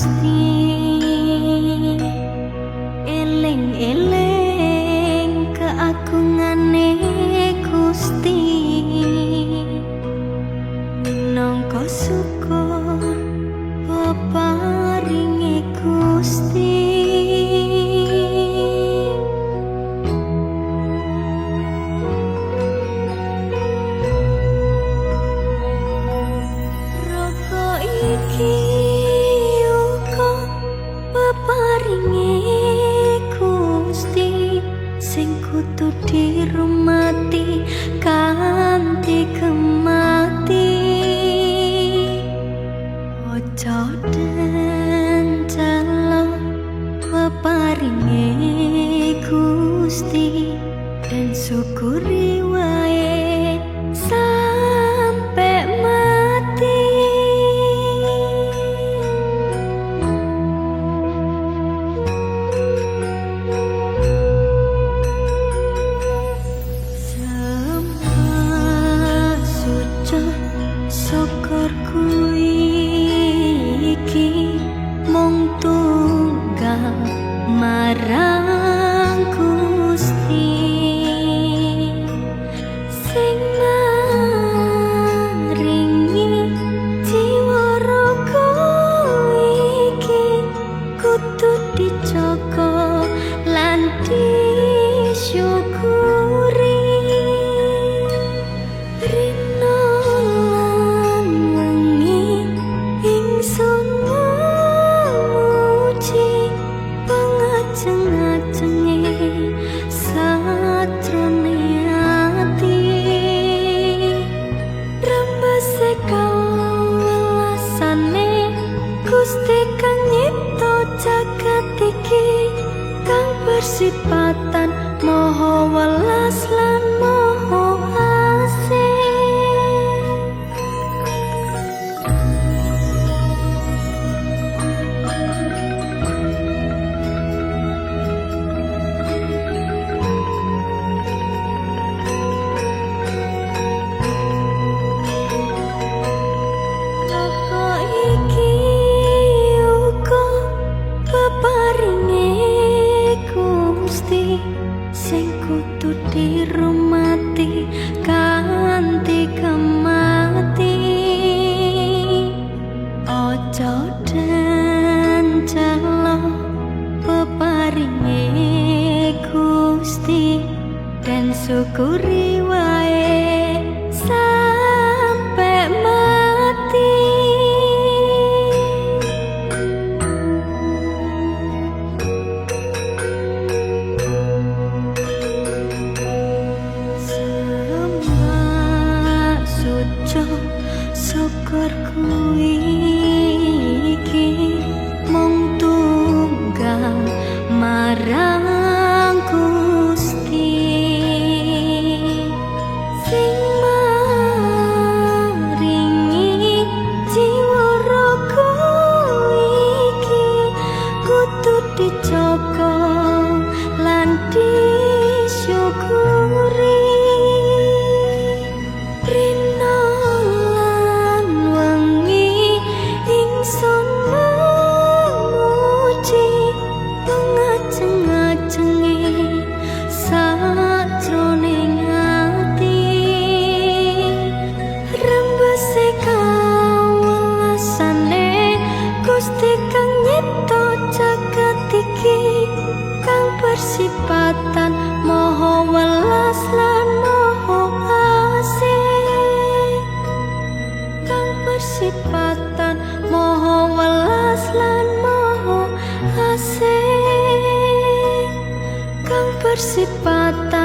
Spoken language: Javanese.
Gusti eling-eling keagungane Gusti minangka syukur peparinge Gusti roko iki uga peparinge Gusti sing kudu dirumati kanthi kemati ojo dencalo peparinge Gusti dan syukuri wae sampe mati semua suci syukur kuwi iki mung tunggal marang Gusti sing maringi jiwa raga iki kudu dijaga lan disyukuri rina lan wengi ingsun muji pangajeng-ajenge satrone ati rembese kawelasane Gusti kang nyipta jagat iki kang bersifatan maha welas lan maha asih Toko iki uga peparinge Gusti sing kudu dirumati kanthi kemati ojo dencalo peparinge Gusti dan syukuri wae sampe mati semua suci syukur kuwi iki mung tunggal marang Gusti sing maringi jiwa raga iki kudu dijaga lan disyukuri rina lan wengi ingsun muji pangajeng-ajenge sajroning ati rembese kawelasane Gusti kang nyipta jagat iki kang bersifatan maha welas lan maha asih kang bersifatan maha welas lan maha asih kang bersifatan